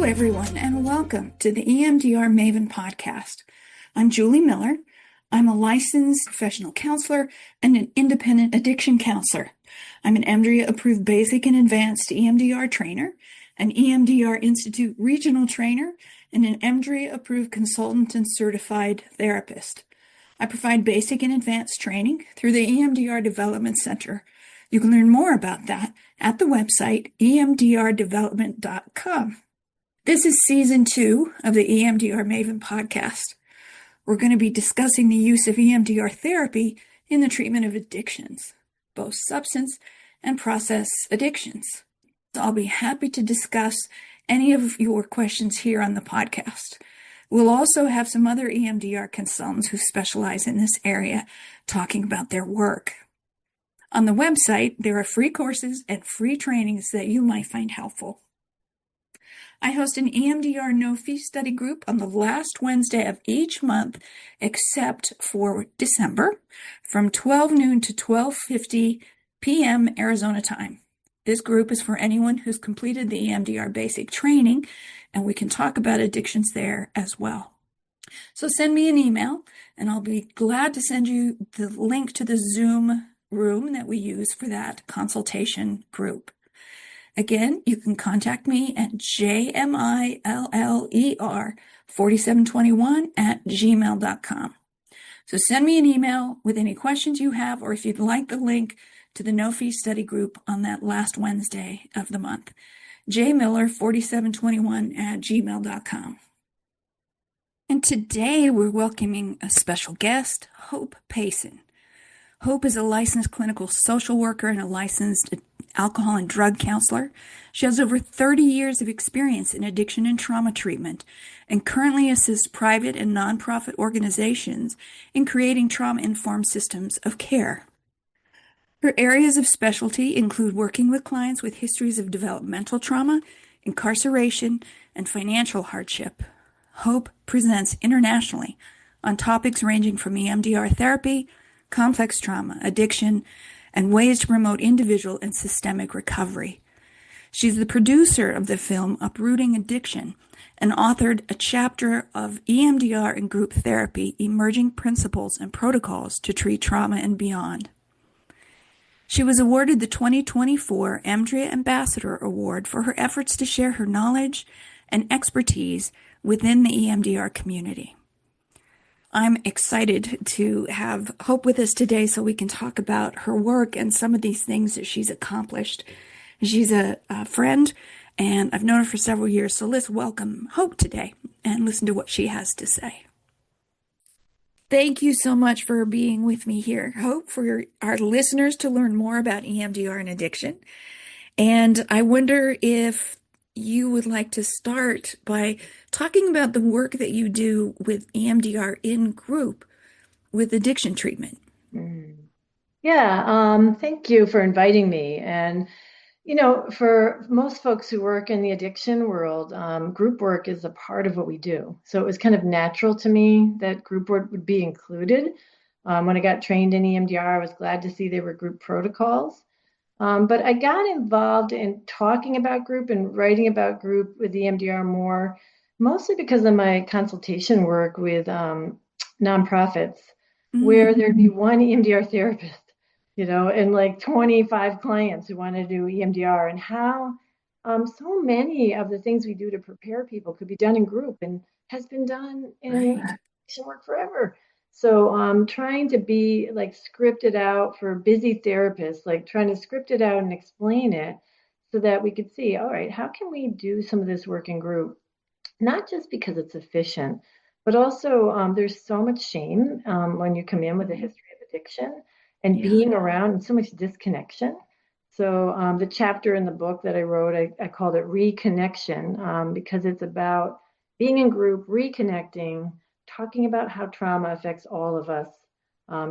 everyone, and welcome to the EMDR Maven podcast. I'm Julie Miller. I'm a licensed professional counselor and an independent addiction counselor. I'm an EMDRIA-approved basic and advanced EMDR trainer, an EMDR Institute regional trainer, and an EMDRIA-approved consultant and certified therapist. I provide basic and advanced training through the EMDR Development Center. You can learn more about that at the website emdrdevelopment.com. This is season 2 of the EMDR Maven podcast. We're going to be discussing the use of EMDR therapy in the treatment of addictions, both substance and process addictions. I'll be happy to discuss any of your questions here on the podcast. We'll also have some other EMDR consultants who specialize in this area talking about their work. On the website, there are free courses and free trainings that you might find helpful. I host an EMDR no-fee study group on the last Wednesday of each month, except for December, from 12 noon to 12:50 p.m. Arizona time. This group is for anyone who's completed the EMDR basic training, and we can talk about addictions there as well. So send me an email, and I'll be glad to send you the link to the Zoom room that we use for that consultation group. Again, you can contact me at jmiller4721@gmail.com. So send me an email with any questions you have, or if you'd like the link to the no-fee study group on that last Wednesday of the month, jmiller4721@gmail.com. And today we're welcoming a special guest, Hope Payson. Hope is a licensed clinical social worker and a licensed alcohol and drug counselor. She has over 30 years of experience in addiction and trauma treatment and currently assists private and nonprofit organizations in creating trauma-informed systems of care. Her areas of specialty include working with clients with histories of developmental trauma, incarceration, and financial hardship. Hope presents internationally on topics ranging from EMDR therapy, complex trauma, addiction, and ways to promote individual and systemic recovery. She's the producer of the film Uprooting Addiction and authored a chapter of EMDR and group therapy, Emerging Principles and Protocols to Treat Trauma and Beyond. She was awarded the 2024 EMDRIA Ambassador Award for her efforts to share her knowledge and expertise within the EMDR community. I'm excited to have Hope with us today so we can talk about her work and some of these things that she's accomplished. She's a friend, and I've known her for several years, so let's welcome Hope today and listen to what she has to say. Thank you so much for being with me here, Hope, for our listeners to learn more about EMDR and addiction. And I wonder if you would like to start by talking about the work that you do with EMDR in group with addiction treatment. Thank you for inviting me. And, for most folks who work in the addiction world, group work is a part of what we do. So it was kind of natural to me that group work would be included. When I got trained in EMDR, I was glad to see there were group protocols. But I got involved in talking about group and writing about group with EMDR more, mostly because of my consultation work with nonprofits, where there'd be one EMDR therapist, and like 25 clients who want to do EMDR, and how so many of the things we do to prepare people could be done in group and has been done in addiction work forever. So trying to be like scripted out for busy therapists, like trying to script it out and explain it so that we could see, all right, how can we do some of this work in group? Not just because it's efficient, but also there's so much shame when you come in with a history of addiction and being around and so much disconnection. So the chapter in the book that I wrote, I called it Reconnection because it's about being in group, reconnecting, talking about how trauma affects all of us,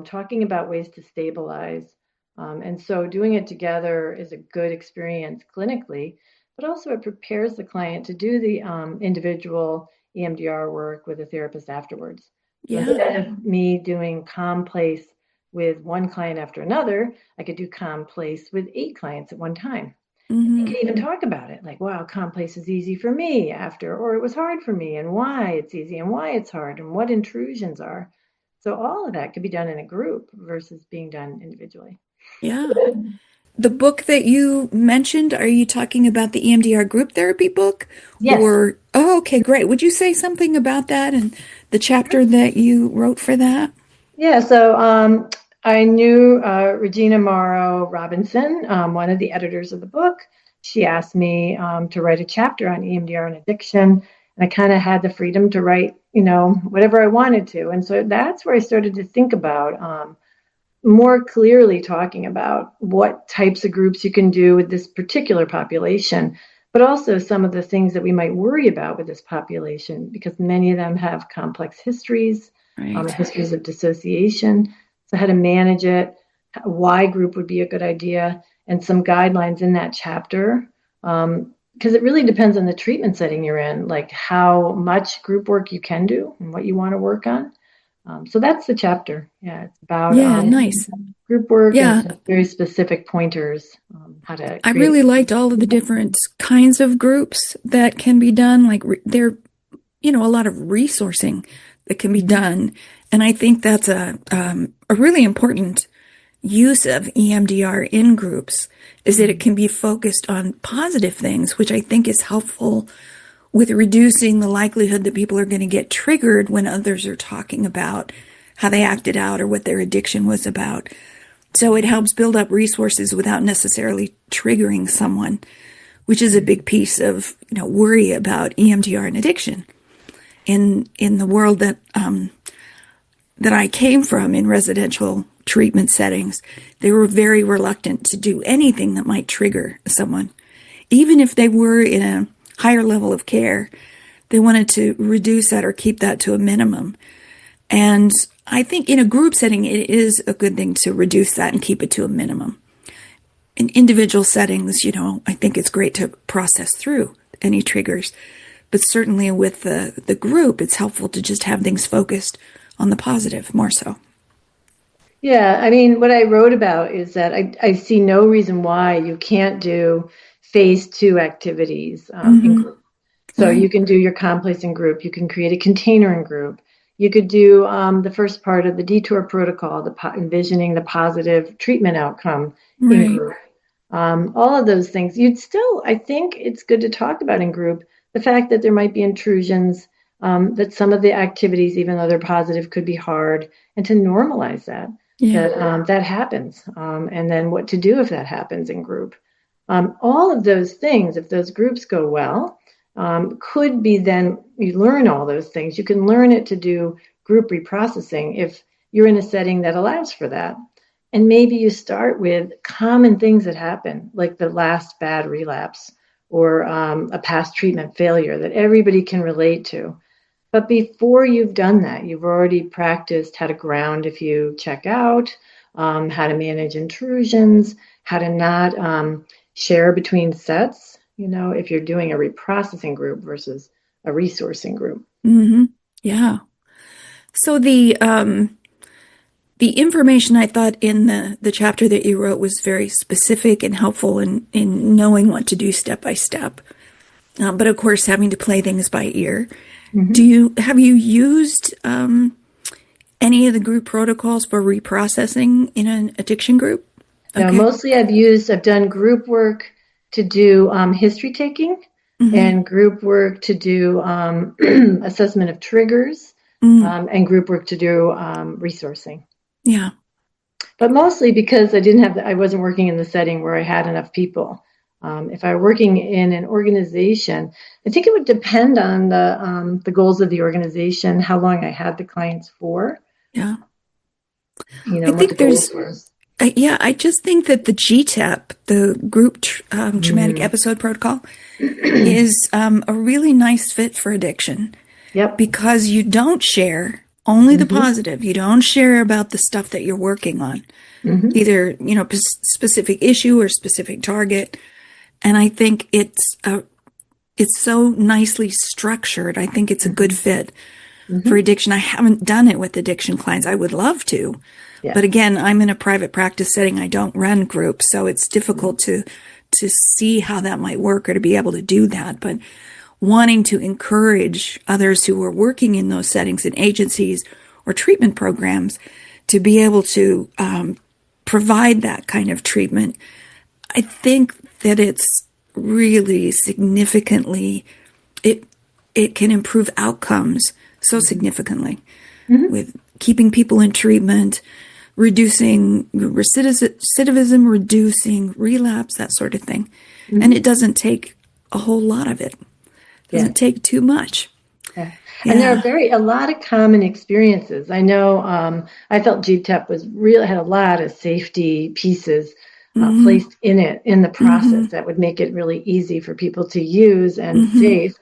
talking about ways to stabilize. And so doing it together is a good experience clinically, but also it prepares the client to do the individual EMDR work with a therapist afterwards. So instead of me doing calm place with one client after another, I could do calm place with 8 clients at one time. They Mm-hmm. can even talk about it, like, wow, comp place is easy for me after, or it was hard for me, and why it's easy and why it's hard and what intrusions are. So all of that could be done in a group versus being done individually. Yeah. The book that you mentioned, are you talking about the EMDR group therapy book? Yes. Or, oh, okay, great. Would you say something about that and the chapter that you wrote for that? Yeah, so I knew Regina Morrow Robinson, one of the editors of the book. She asked me to write a chapter on EMDR and addiction, and I kind of had the freedom to write, whatever I wanted to. And so that's where I started to think about more clearly talking about what types of groups you can do with this particular population, but also some of the things that we might worry about with this population, because many of them have complex histories, Right. histories of dissociation. So, how to manage it, why group would be a good idea, and some guidelines in that chapter. Because it really depends on the treatment setting you're in, like how much group work you can do and what you want to work on. So that's the chapter. Yeah, it's about Yeah, nice. group work and Yeah, some very specific pointers, how to I create. really liked all of the different kinds of groups that can be done. Like there, a lot of resourcing that can be Mhm. done. And I think that's a really important use of EMDR in groups is that it Mhm. can be focused on positive things, which I think is helpful with reducing the likelihood that people are going to get triggered when others are talking about how they acted out or what their addiction was about. So it helps build up resources without necessarily triggering someone, which is a big piece of, worry about EMDR and addiction. In the world that I came from in residential treatment settings, they were very reluctant to do anything that might trigger someone. Even if they were in a higher level of care, they wanted to reduce that or keep that to a minimum. And I think in a group setting, it is a good thing to reduce that and keep it to a minimum. In individual settings, I think it's great to process through any triggers. But certainly with the group, it's helpful to just have things focused on the positive more so. Yeah, I mean, what I wrote about is that I see no reason why you can't do phase two activities in Mm-hmm. group. So you Right. can do your complex in group. You can create a container in group. You could do the first part of the detour protocol, envisioning the positive treatment outcome in Right. group. All of those things. You'd still, I think it's good to talk about in group the fact that there might be intrusions, that some of the activities, even though they're positive, could be hard, and to normalize that Yeah. that happens, and then what to do if that happens in group. All of those things, if those groups go well, could be then you learn all those things. You can learn it to do group reprocessing if you're in a setting that allows for that. And maybe you start with common things that happen, like the last bad relapse or a past treatment failure that everybody can relate to. But before you've done that, you've already practiced how to ground if you check out, how to manage intrusions, how to not share between sets, if you're doing a reprocessing group versus a resourcing group. Mm-hmm. Yeah. So the information I thought in the chapter that you wrote was very specific and helpful in knowing what to do step by step. But of course, having to play things by ear. Mm-hmm. Have you used any of the group protocols for reprocessing in an addiction group? Now, Okay. mostly I've done group work to do history taking Mm-hmm. and group work to do assessment of triggers, Mm. and group work to do resourcing. Yeah. But mostly because I wasn't working in the setting where I had enough people. If I were working in an organization, I think it would depend on the goals of the organization, how long I had the clients for, Yeah. I and what the think goals there's were. yeah, I just think that the GTEP, the group traumatic Mm. episode protocol, is a really nice fit for addiction Yep. because you don't share only the Hmm. positive. You don't share about the stuff that you're working on, Hmm. either, specific issue or specific target. And I think it's so nicely structured. I think it's a good Hmm. fit for Hmm. addiction. I haven't done it with addiction clients. I would love to. Yeah. But again, I'm in a private practice setting. I don't run groups, so it's difficult to see how that might work or to be able to do that, but wanting to encourage others who are working in those settings in agencies or treatment programs to be able to provide that kind of treatment. I think that it's really significantly, it it can improve outcomes so Mhm. significantly Mhm. with keeping people in treatment, reducing recidivism, reducing relapse, that sort of thing. And Mhm. it doesn't take a whole lot of it. It Yeah. doesn't take too much. Yeah. And there are Yeah. a lot of common experiences. I know I felt GTEP was really had a lot of safety pieces Mm-hmm. placed in it in the Mm-hmm. process that would make it really easy for people to use and Mm-hmm. safe.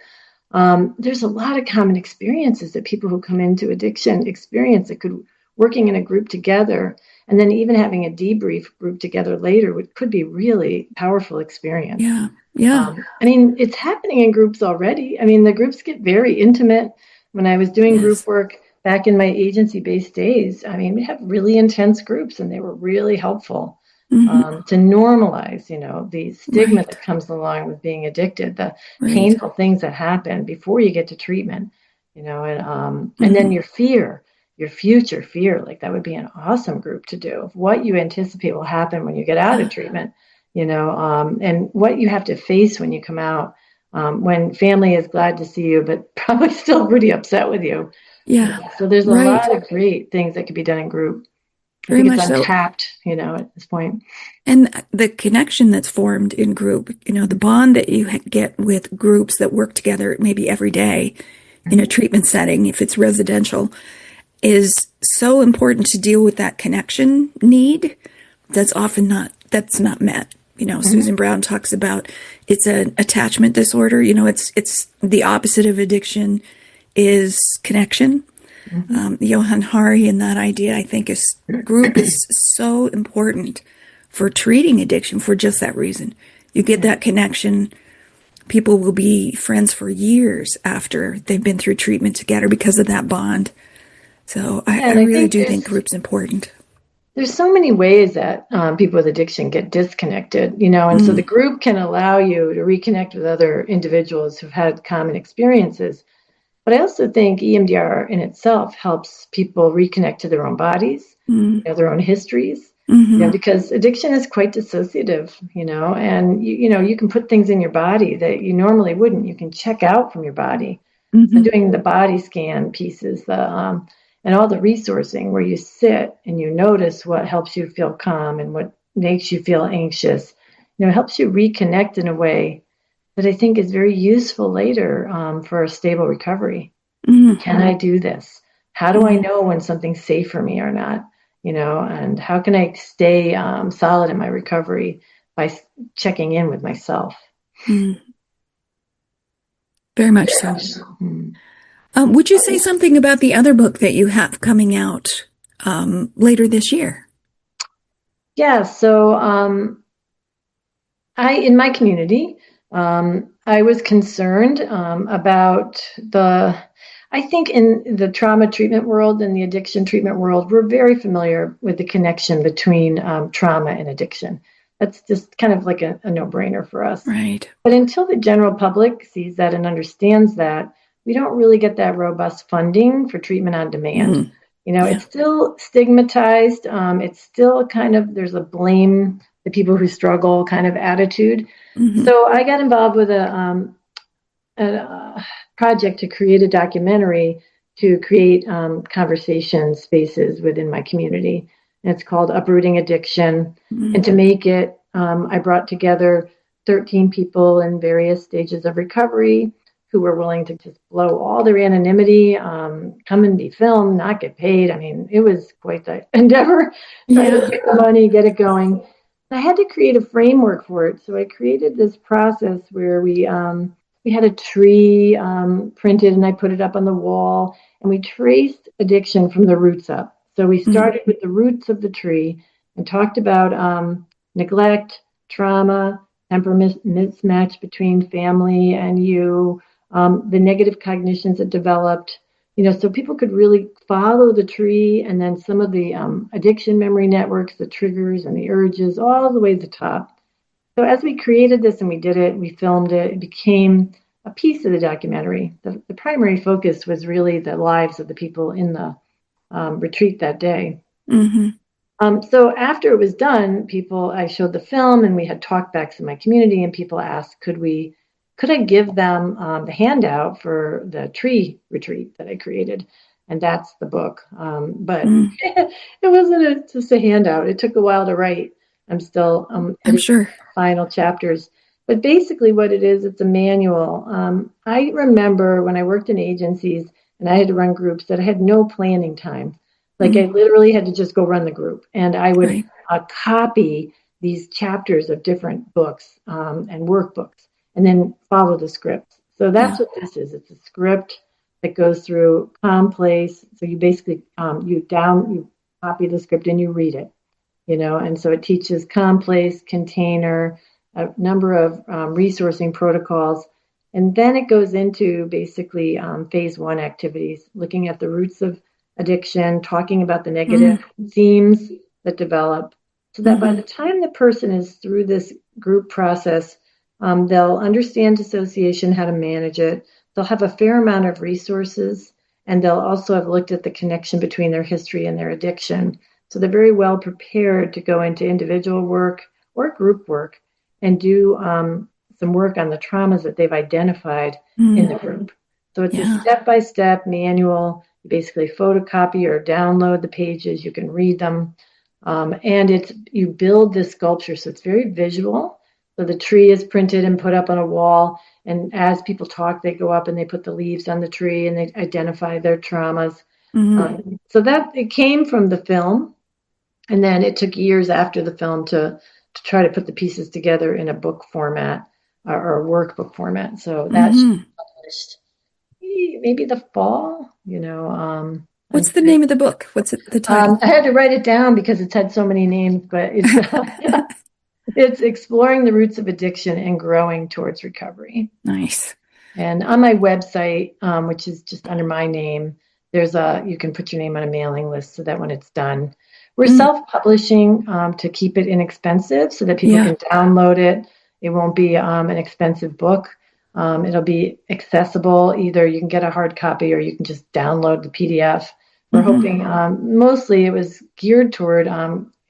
There's a lot of common experiences that people who come into addiction experience that could working in a group together and then even having a debrief group together later could be really powerful experience. Yeah. Yeah. I mean, it's happening in groups already. I mean, the groups get very intimate. When I was doing group Yes. work back in my agency-based days, I mean, we have really intense groups, and they were really helpful Mm-hmm. to normalize, the stigma Right. that comes along with being addicted, the Right. painful things that happen before you get to treatment, and then Mm-hmm. your fear, your future fear, like that would be an awesome group to do. What you anticipate will happen when you get out of Yeah. treatment and what you have to face when you come out, when family is glad to see you, but probably still pretty upset with you. Yeah. So there's a Right. lot of great things that could be done in group. I Very think it's much so. untapped, at this point. And the connection that's formed in group, the bond that you get with groups that work together maybe every day in a Mhm. treatment setting, if it's residential, is so important to deal with that connection need that's not met. Mhm. Susan Brown talks about it's an attachment disorder. It's the opposite of addiction is connection. Mhm. Johan Hari and that idea, I think, is group is so important for treating addiction for just that reason. You get Yeah. that connection. People will be friends for years after they've been through treatment together because of that bond. So I, Yeah, I and I really think do think group's important. there's so many ways that people with addiction get disconnected, and so the Mm, group can allow you to reconnect with other individuals who've had common experiences. But I also think EMDR in itself helps people reconnect to their own bodies, mm, their own histories, mm-hmm, because addiction is quite dissociative, and you can put things in your body that you normally wouldn't. You can check out from your body. So mm-hmm, doing the body scan pieces, and all the resourcing where you sit and you notice what helps you feel calm and what makes you feel anxious, helps you reconnect in a way that I think is very useful later for a stable recovery. mm, Can I do this? How do I mm, know when something's safe for me or not? And how can I stay solid in my recovery by checking in with myself? mm. Very much so. Hmm. Would you say something about the other book that you have coming out later this year? Yeah, so in my community, I was concerned about I think in the trauma treatment world and the addiction treatment world, we're very familiar with the connection between trauma and addiction. That's just kind of like a no-brainer for us. Right. But until the general public sees that and understands that, we don't really get that robust funding for treatment on demand. Mm, yeah. It's still stigmatized. It's still kind of, there's a blame the people who struggle kind of attitude. Mm-hmm, So I got involved with a project to create a documentary to create conversation spaces within my community. And it's called Uprooting Addiction. And mm, to make it, I brought together 13 people in various stages of recovery who were willing to just blow all their anonymity, come and be filmed, not get paid. I mean, it was quite the endeavor trying to yeah. get the money, get it going. I had to create a framework for it. So I created this process where we had a tree printed and I put it up on the wall and we traced addiction from the roots up. So we Mm, started with the roots of the tree and talked about neglect, trauma, temperament mismatch between family and you, the negative cognitions that developed, so people could really follow the tree and then some of the addiction memory networks, the triggers and the urges, all the way to the top. So as we created this and we did it, we filmed it, it became a piece of the documentary. The primary focus was really the lives of the people in the retreat that day. Mm-hmm. So after it was done, I showed the film and we had talkbacks in my community, and people asked, could I give them the handout for the tree retreat that I created? And that's the book. But Mm, it wasn't just a handout. It took a while to write. I'm still I'm editing sure. the final chapters. But basically, what it is, it's a manual. I remember when I worked in agencies and I had to run groups that I had no planning time. Like I Mm, literally had to just go run the group, and I would right. copy these chapters of different books and workbooks, and then follow the script. So Yeah. that's what this is. It's a script that goes through ComPlace. So you basically you copy the script and you read it, and so it teaches ComPlace, container, a number of resourcing protocols. And then it goes into basically phase one activities, looking at the roots of addiction, talking about the Mm, negative themes that develop, so that by mm-hmm. the time the person is through this group process, they'll understand dissociation, how to manage it. They'll have a fair amount of resources, and they'll also have looked at the connection between their history and their addiction. So they're very well prepared to go into individual work or group work and do some work on the traumas that they've identified in Mm, the group. So it's a yeah. step-by-step manual. You basically photocopy or download the pages. You can read them. And you build this sculpture, so it's very visual. So the tree is printed and put up on a wall, and as people talk, they go up and they put the leaves on the tree and they identify their traumas. Mm, So that it came from the film, and then it took years after the film to try to put the pieces together in a book format or a workbook format. So that should mm-hmm. be published maybe the fall. I'm What's the pretty. name of the book? What's the title? I had to write it down because it's had so many names, but it's it's exploring the roots of addiction and growing towards recovery. Nice. And on my website, which is just under my name, you can put your name on a mailing list so that when it's done, we're Mm, self-publishing to keep it inexpensive so that people yeah. can download it. It won't be an expensive book. It'll be accessible. Either you can get a hard copy or you can just download the PDF. We're Mm-hmm. hoping mostly it was geared toward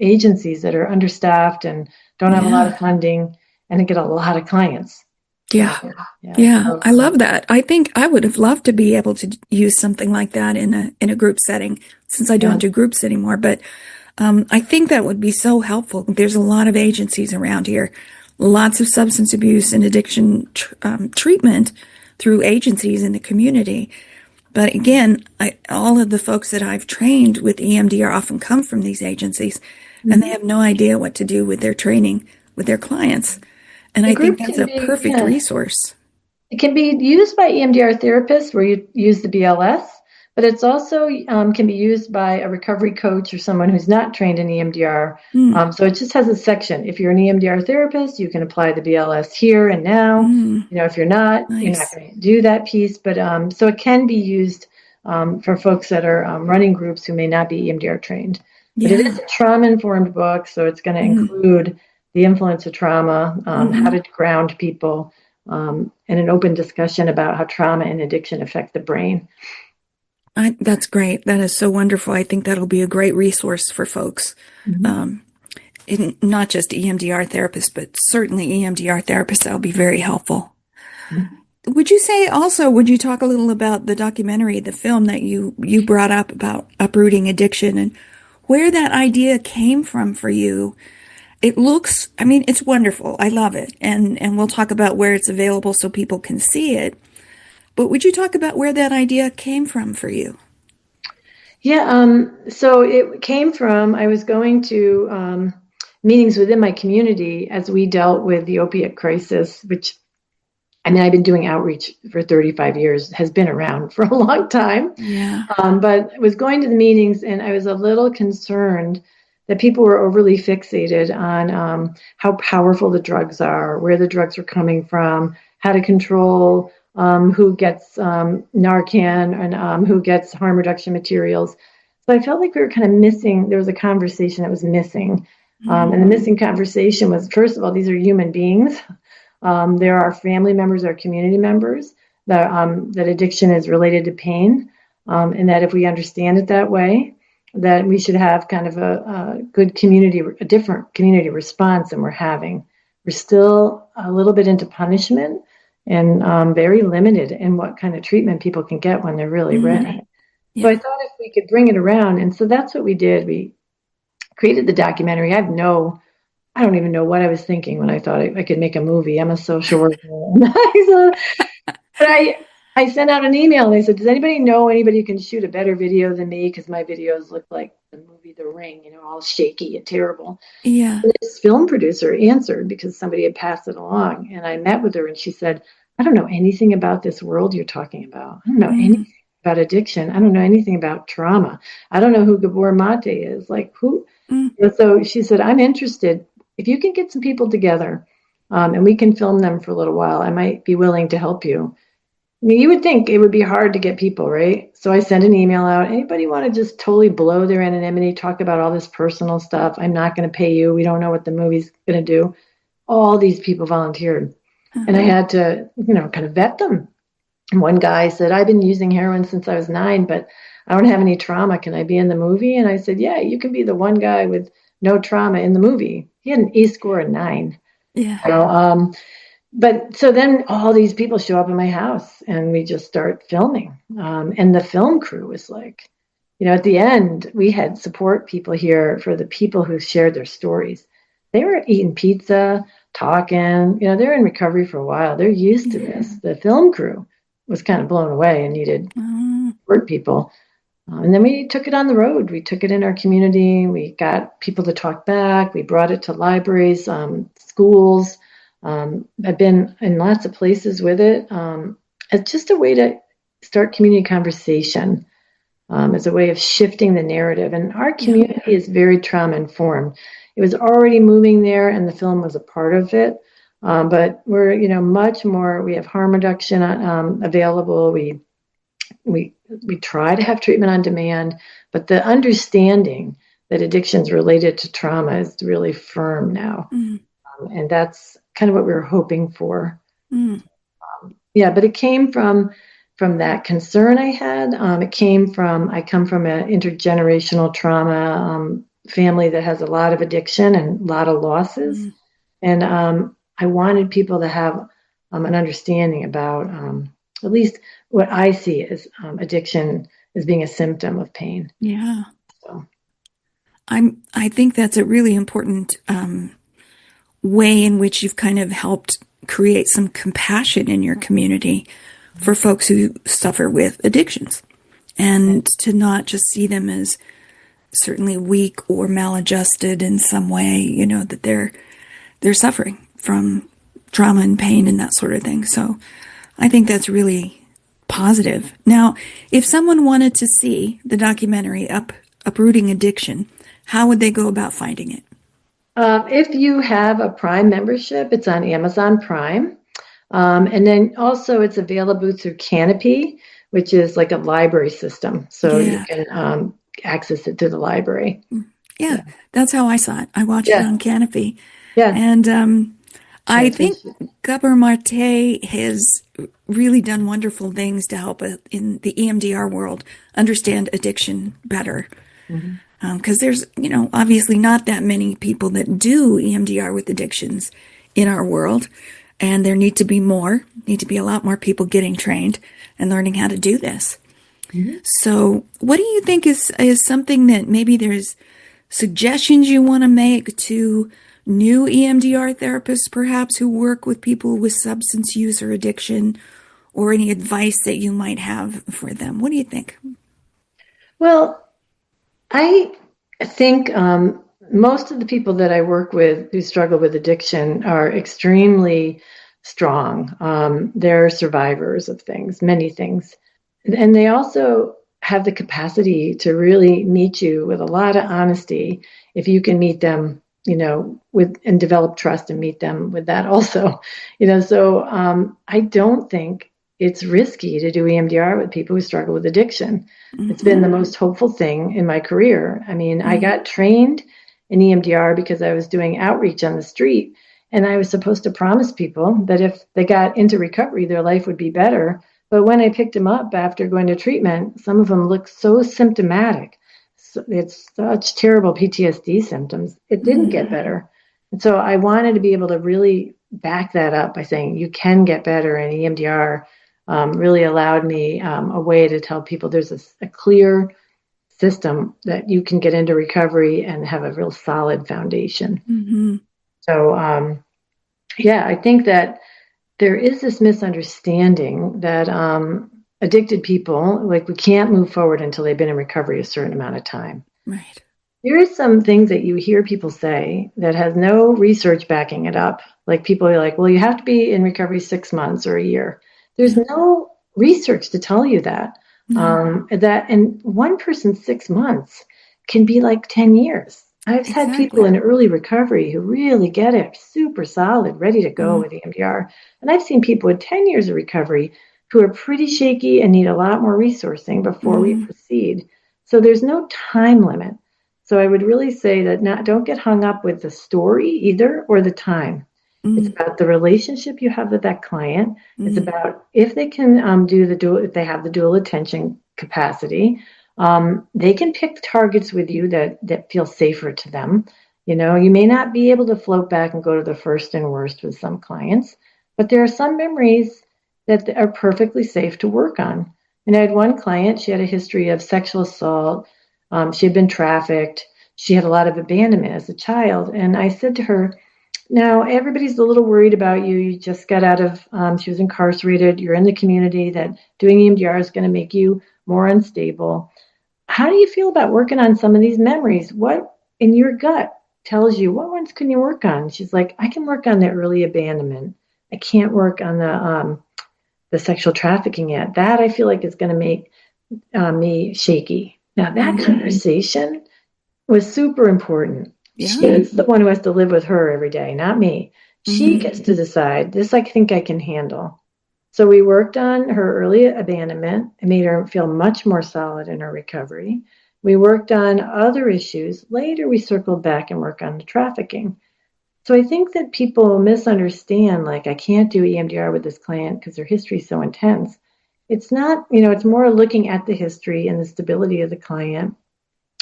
agencies that are understaffed and don't have a lot Yeah. of funding and get a lot of clients. Yeah. Yeah, Yeah. so I love that. I think I would have loved to be able to use something like that in a group setting since I don't yeah. do groups anymore. But I think that would be so helpful. There's a lot of agencies around here, lots of substance abuse and addiction treatment through agencies in the community. But again, all of the folks that I've trained with EMDR often come from these agencies, and they Mhm. have no idea what to do with their training with their clients. And The I think group that's can a be, perfect yeah, resource. it can be used by EMDR therapists where you use the BLS, but it's also can be used by a recovery coach or someone who's not trained in EMDR. Mm, So it just has a section. If you're an EMDR therapist, you can apply the BLS here and now. mm, If you're not, you're not nice. going to do that piece. But so it can be used for folks that are running groups who may not be EMDR trained. But it is Yeah. a trauma-informed book, so it's going to Mm, include the influence of trauma, how hmm to ground people, and an open discussion about how trauma and addiction affect the brain. That's great. That is so wonderful. I think that'll be a great resource for folks. Mm-hmm. Um, not just EMDR therapists, but certainly EMDR therapists. That'll be very helpful. Would you say also, would you talk a little about the documentary, the film that you brought up about uprooting addiction and where that idea came from for you? It looks, I mean, it's wonderful. I love it. And we'll talk about where it's available so people can see it. But would you talk about where that idea came from for you? Yeah, so it came from I was going to meetings within my community as we dealt with the opiate crisis, which I mean, I've been doing outreach for 35 years, has been around for a long time. Yeah. But I was going to the meetings and I was a little concerned that people were overly fixated on how powerful the drugs are, where the drugs are coming from, how to control who gets Narcan and who gets harm reduction materials. So I felt like we were kind of missing, there was a conversation that was missing. Mm, And the missing conversation was, first of all, these are human beings. There are family members or community members that addiction is related to pain, and that if we understand it that way, that we should have kind of a good community, a different community response than we're having. We're still a little bit into punishment and very limited in what kind of treatment people can get when they're really mm, ready. So I yeah. thought if we could bring it around, and so that's what we did. We created the documentary. I don't even know what I was thinking when I thought I could make a movie. I'm a social worker. But I sent out an email and I said, does anybody know anybody who can shoot a better video than me? Because my videos look like the movie The Ring, all shaky and terrible. Yeah. And this film producer answered because somebody had passed it along. And I met with her and she said, I don't know anything about this world you're talking about. I don't know Mm, anything about addiction. I don't know anything about trauma. I don't know who Gabor Mate is. Like who? mm, And so she said, I'm interested. If you can get some people together and we can film them for a little while, I might be willing to help you. I mean, you would think it would be hard to get people, right? So I sent an email out. Anybody want to just totally blow their anonymity, talk about all this personal stuff? I'm not going to pay you. We don't know what the movie's going to do. All these people volunteered. uh, And I had to, kind of vet them. And one guy said, I've been using heroin since I was 9, but I don't have any trauma. Can I be in the movie? And I said, yeah, you can be the one guy with no trauma in the movie. He had an A score of 9. yeah. You know, but so then all these people show up in my house and we just start filming. And the film crew was like, at the end, we had support people here for the people who shared their stories. They were eating pizza, talking, they're in recovery for a while. They're used to Yeah. this. The film crew was kind of blown away and needed Mm, support people. And then we took it on the road. We took it in our community. We got people to talk back. We brought it to libraries, schools. I've been in lots of places with it. It's just a way to start community conversation. As a way of shifting the narrative. And our yeah. community is very trauma informed. It was already moving there, and the film was a part of it. But we're, much more. We have harm reduction available. We try to have treatment on demand, but the understanding that addiction is related to trauma is really firm now, Mm, and that's kind of what we were hoping for. mm, Yeah, but it came from that concern I had. I come from an intergenerational trauma family that has a lot of addiction and a lot of losses, mm, and I wanted people to have an understanding about at least what I see as addiction as being a symptom of pain. yeah. So, I think that's a really important way in which you've kind of helped create some compassion in your community for folks who suffer with addictions and to not just see them as certainly weak or maladjusted in some way, that they're suffering from trauma and pain and that sort of thing. So I think that's really positive. Now, if someone wanted to see the documentary Uprooting Addiction, how would they go about finding it? if you have a Prime membership, it's on Amazon Prime. And then also it's available through Canopy, which is like a library system. So you Yeah. can access it to the library. Yeah, Yeah. that's how I saw it. I watched it Yeah. on Canopy. Yeah. And Yeah. I think Gabor Mate has really done wonderful things to help in the EMDR world understand addiction better. Mhm. Because there's, obviously not that many people that do EMDR with addictions in our world. And there need to be a lot more people getting trained and learning how to do this. Mhm. So what do you think is something that maybe there's suggestions you want to make to new EMDR therapists, perhaps, who work with people with substance use or addiction, or any advice that you might have for them? What do you think? Well, I think most of the people that I work with who struggle with addiction are extremely strong. They're survivors of things, many things. And they also have the capacity to really meet you with a lot of honesty if you can meet them, with and develop trust and meet them with that also. So I don't think it's risky to do EMDR with people who struggle with addiction. It's been Mm-hmm. the most hopeful thing in my career. I mean, I Mm-hmm. got trained in EMDR because I was doing outreach on the street. And I was supposed to promise people that if they got into recovery, their life would be better. But when I picked them up after going to treatment, some of them looked so symptomatic. So it's such terrible PTSD symptoms. It didn't get better. And so I wanted to be able to really back that up by saying you can get better. And EMDR really allowed me a way to tell people there's a clear system that you can get into recovery and have a real solid foundation. Mm-hmm. So, yeah, I think that there is this misunderstanding that addicted people, like we can't move forward until they've been in recovery a certain amount of time. Right. There is some things that you hear people say that has no research backing it up. Like people are like, well, you have to be in recovery 6 months or a year. There's no research to tell you that. That and one person's 6 months can be like 10 years. I've had people in early recovery who really get it super solid, ready to go with EMDR. And I've seen people with 10 years of recovery who are pretty shaky and need a lot more resourcing before we proceed. So there's no time limit. So I would really say that don't get hung up with the story either or the time. It's about the relationship you have with that client. It's about if they can if they have the dual attention capacity, they can pick targets with you that feel safer to them. You know, you may not be able to float back and go to the first and worst with some clients, but there are some memories that are perfectly safe to work on. And I had one client, she had a history of sexual assault. She had been trafficked. She had a lot of abandonment as a child. And I said to her, now everybody's a little worried about you. You just got out of, she was incarcerated. You're in the community, that doing EMDR is going to make you more unstable. How do you feel about working on some of these memories? What in your gut tells you, what ones can you work on? She's like, I can work on the early abandonment. I can't work on the sexual trafficking yet. That I feel like is going to make me shaky. Now that conversation was super important. Yeah. She's the one who has to live with her every day, not me. She gets to decide, this I think I can handle. So we worked on her early abandonment. It made her feel much more solid in her recovery. We worked on other issues. Later, we circled back and worked on the trafficking. So I think that people misunderstand, like, I can't do EMDR with this client because their history is so intense. It's not, it's more looking at the history and the stability of the client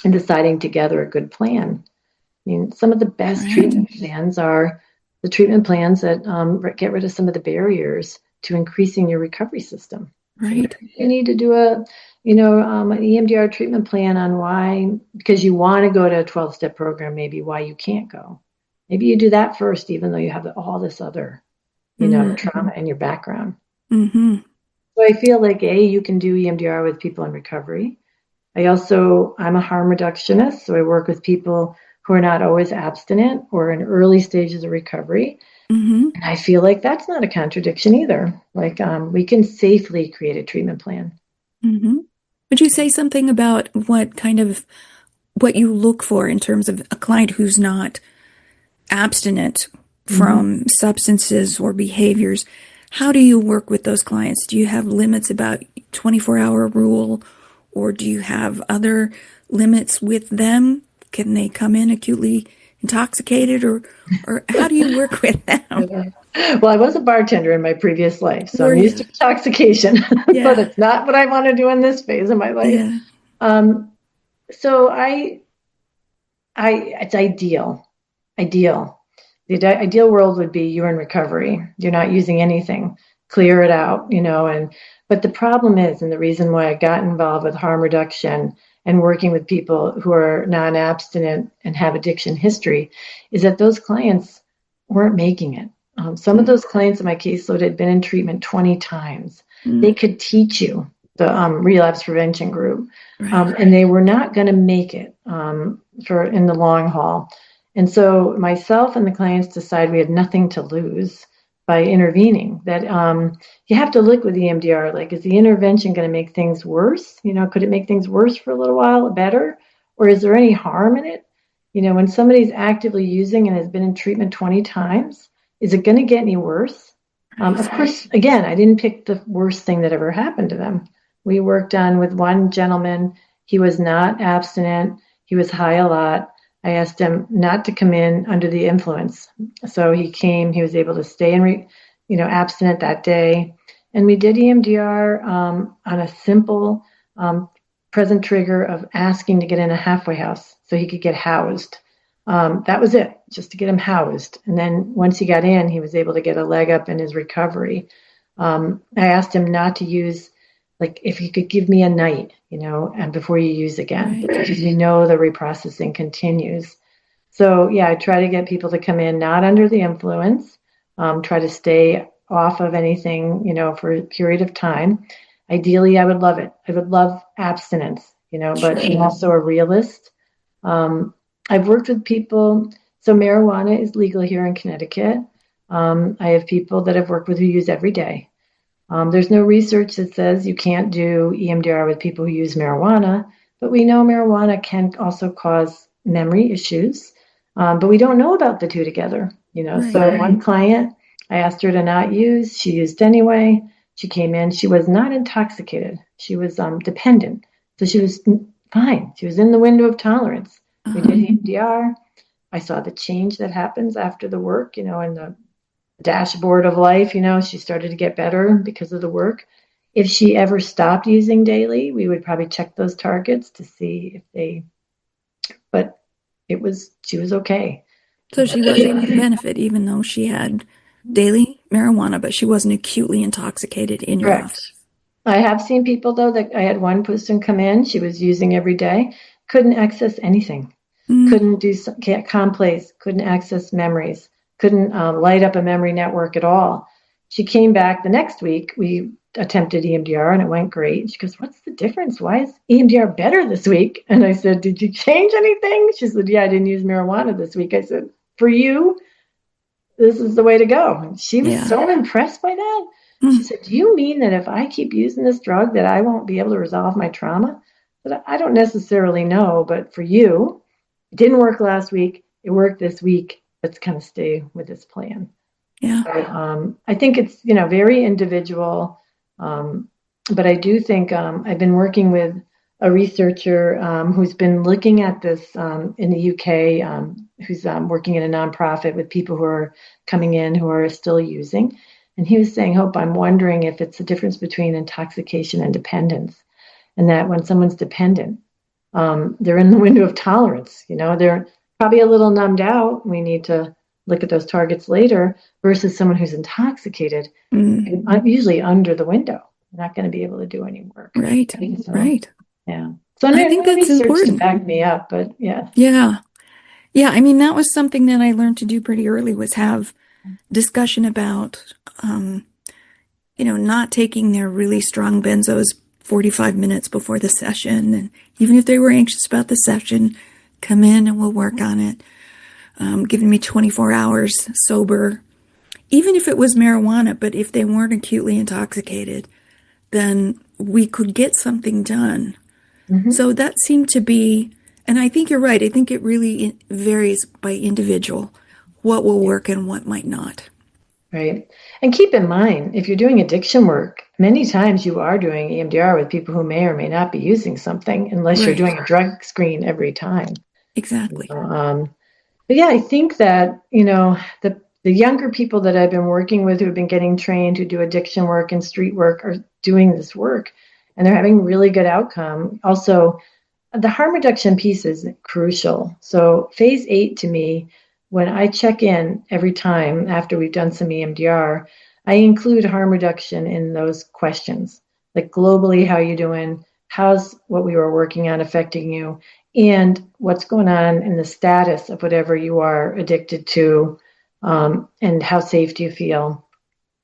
and deciding together a good plan. I mean, some of the best treatment plans are the treatment plans that get rid of some of the barriers to increasing your recovery system. Right. You need to do an EMDR treatment plan on why, because you want to go to a 12-step program, maybe why you can't go. Maybe you do that first, even though you have all this other, trauma in your background. So I feel like, you can do EMDR with people in recovery. I'm a harm reductionist, so I work with people who are not always abstinent or in early stages of recovery. And I feel like that's not a contradiction either. Like we can safely create a treatment plan. Would you say something about what you look for in terms of a client who's not abstinent from substances or behaviors? How do you work with those clients? Do you have limits about 24-hour rule, or do you have other limits with them? Can they come in acutely intoxicated, or how do you work with them? Well, I was a bartender in my previous life, so I'm used to intoxication, but it's not what I want to do in this phase of my life. So it's ideal. The ideal world would be you're in recovery. You're not using anything. Clear it out, but the problem is, and the reason why I got involved with harm reduction and working with people who are non-abstinent and have addiction history, is that those clients weren't making it. Some of those clients in my caseload had been in treatment 20 times. They could teach you the relapse prevention group, and they were not going to make it in the long haul. And so myself and the clients decided we had nothing to lose by intervening. That you have to look with EMDR, like, is the intervention going to make things worse? Could it make things worse for a little while, better? Or is there any harm in it? When somebody's actively using and has been in treatment 20 times, is it going to get any worse? Of course, again, I didn't pick the worst thing that ever happened to them. We worked on with one gentleman. He was not abstinent. He was high a lot. I asked him not to come in under the influence. So he came, he was able to stay abstinent that day. And we did EMDR on a simple present trigger of asking to get in a halfway house so he could get housed. That was it, just to get him housed. And then once he got in, he was able to get a leg up in his recovery. I asked him not to use, like, if he could give me a night, and before you use again, Right. because the reprocessing continues. So yeah, I try to get people to come in not under the influence, try to stay off of anything, for a period of time. Ideally, I would love it. I would love abstinence, but Sure. I'm also a realist. I've worked with people, so marijuana is legal here in Connecticut. I have people that I've worked with who use every day. There's no research that says you can't do EMDR with people who use marijuana, but we know marijuana can also cause memory issues. But we don't know about the two together, Right. So one client, I asked her to not use, she used anyway. She came in, she was not intoxicated. She was dependent. So she was fine. She was in the window of tolerance. We did EMDR. I saw the change that happens after the work, in the dashboard of life, she started to get better because of the work. If she ever stopped using daily, we would probably check those targets to see if but she was okay. So she was able to benefit even though she had daily marijuana, but she wasn't acutely intoxicated in your Correct. office. I have seen people though that I had one person come in, she was using every day, couldn't access anything, Mm. couldn't do complays, couldn't access memories, couldn't light up a memory network at all. She came back the next week. We attempted EMDR and it went great. She goes, "What's the difference? Why is EMDR better this week?" And I said, "Did you change anything?" She said, "Yeah, I didn't use marijuana this week." I said, "For you, this is the way to go." And she was Yeah. so impressed by that. She Mm. said, "Do you mean that if I keep using this drug that I won't be able to resolve my trauma?" But I don't necessarily know, but for you, it didn't work last week. It worked this week. Let's kind of stay with this plan. Yeah. So, I think it's, very individual. But I do think I've been working with a researcher who's been looking at this in the UK, who's working in a nonprofit with people who are coming in who are still using. And he was saying, "Hope, I'm wondering if it's the difference between intoxication and dependence. And that when someone's dependent, they're in the window of tolerance. They're probably a little numbed out. We need to look at those targets later versus someone who's intoxicated, Mm. usually under the window. They're not going to be able to do any work. Right. So, Right. yeah. So I no think that's research to important. back me up, but yeah. Yeah. Yeah. I mean, that was something that I learned to do pretty early was have discussion about, um, not taking their really strong benzos 45 minutes before the session. And even if they were anxious about the session, come in and we'll work on it. Giving me 24 hours sober, even if it was marijuana, but if they weren't acutely intoxicated, then we could get something done. Hmm. So that seemed to be, and I think you're right. I think it really varies by individual, what will work and what might not. Right. And keep in mind, if you're doing addiction work, many times you are doing EMDR with people who may or may not be using something unless you're Right. doing a drug screen every time. Exactly. But yeah, I think that, the younger people that I've been working with who have been getting trained who do addiction work and street work are doing this work and they're having really good outcome. Also, the harm reduction piece is crucial. So phase 8 to me, when I check in every time after we've done some EMDR, I include harm reduction in those questions. Like globally, how you doing? How's what we were working on affecting you? And what's going on in the status of whatever you are addicted to, and how safe do you feel?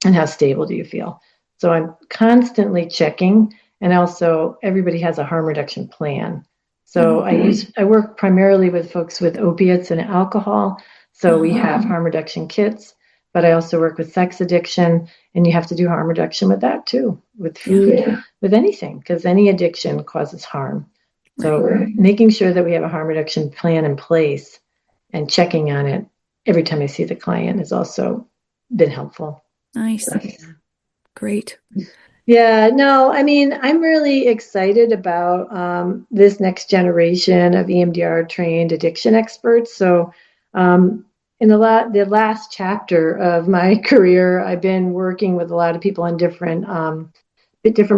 And how stable do you feel? So I'm constantly checking, and also everybody has a harm reduction plan. So I work primarily with folks with opiates and alcohol. So we have harm reduction kits, but I also work with sex addiction, and you have to do harm reduction with that too, with Yeah. food, with anything, because any addiction causes harm. Right. So making sure that we have a harm reduction plan in place and checking on it every time I see the client has also been helpful. Nice. Great. Yeah, no, I mean, I'm really excited about this next generation of EMDR trained addiction experts. So, in the last chapter of my career, I've been working with a lot of people in different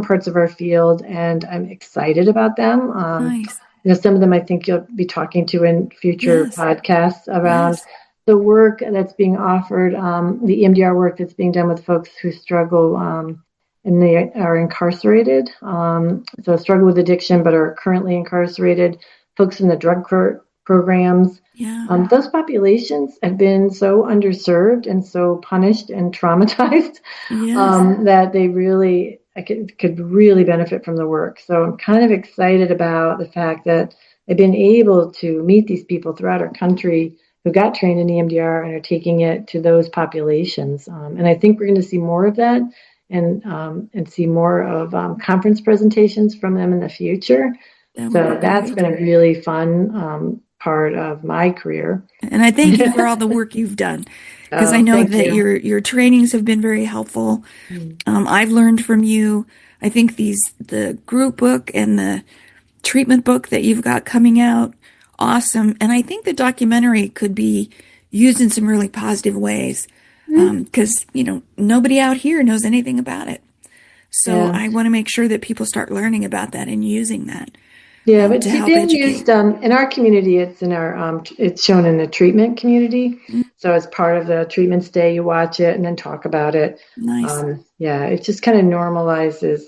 parts of our field, and I'm excited about them. Nice. Some of them I think you'll be talking to in future Yes. podcasts around Yes. the work that's being offered, the EMDR work that's being done with folks who struggle and they are incarcerated. So struggle with addiction, but are currently incarcerated. Folks in the drug court programs. Yeah. Those populations have been so underserved and so punished and traumatized Yes. that they really could really benefit from the work. So I'm kind of excited about the fact that I've been able to meet these people throughout our country who got trained in EMDR and are taking it to those populations. And I think we're going to see more of that and see more of conference presentations from them in the future. That would be So that's great. been a really fun part of my career. And I thank you for all the work you've done because I Oh, know thank that you. your trainings have been very helpful. Mm. I've learned from you. I think the group book and the treatment book that you've got coming out, awesome. And I think the documentary could be used in some really positive ways because, nobody out here knows anything about it. So Yeah. I want to make sure that people start learning about that and using that Yeah, but to it's help been educate. used in our community. It's shown in the treatment community. Mm, So as part of the treatment stay, you watch it and then talk about it. nice. Yeah, it just kind of normalizes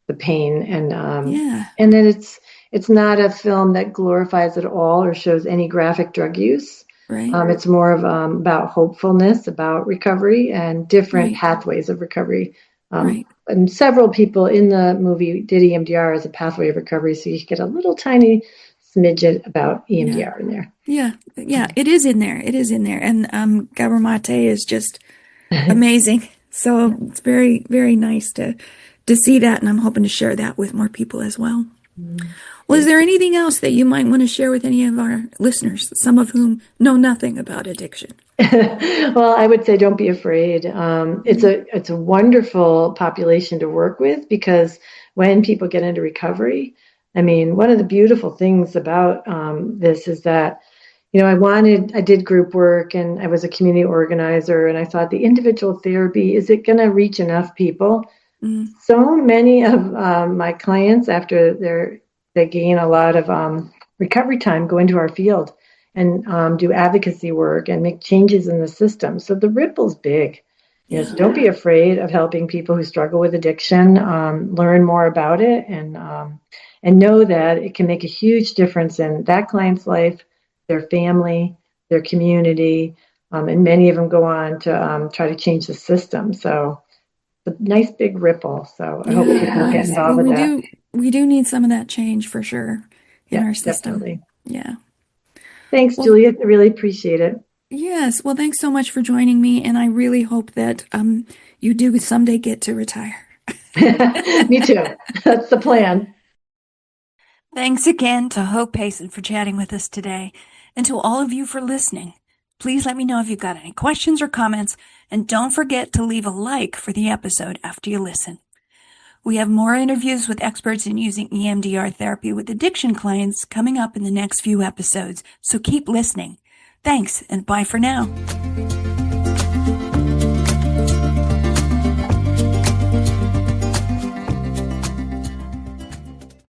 the pain, Yeah, and then it's not a film that glorifies at all or shows any graphic drug use. right, It's more of about hopefulness, about recovery and different right, pathways of recovery. right. And several people in the movie did EMDR as a pathway of recovery, so you get a little tiny smidget about Yeah, EMDR in there. yeah, yeah. It is in there. It is in there. And Gabor Mate is just amazing. So it's very, very nice to see that, and I'm hoping to share that with more people as well. Well, is Great. there anything else that you might want to share with any of our listeners, some of whom know nothing about addiction? Well, I would say don't be afraid. Mm, It's a wonderful population to work with because when people get into recovery, I mean, one of the beautiful things about this is that I did group work and I was a community organizer, and I thought the individual therapy, is it going to reach enough people? mm, So many of my clients, after they gain a lot of recovery time, go into our field and do advocacy work and make changes in the system. So the ripple's big. So yeah, don't be afraid of helping people who struggle with addiction. Learn more about it and know that it can make a huge difference in that client's life, their family, their community, and many of them go on to try to change the system. So a nice big ripple. So I hope yeah. people get Nice. Well, involved with that. we do need some of that change for sure in Yeah, our system. definitely. Yeah. Thanks, Well, Juliet. I really appreciate it. yes. Well, thanks so much for joining me, and I really hope that you do someday get to retire. Me too. That's the plan. Thanks again to Hope Payson for chatting with us today, and to all of you for listening. Please let me know if you've got any questions or comments, and don't forget to leave a like for the episode after you listen. We have more interviews with experts in using EMDR therapy with addiction clients coming up in the next few episodes, so keep listening. Thanks, and bye for now.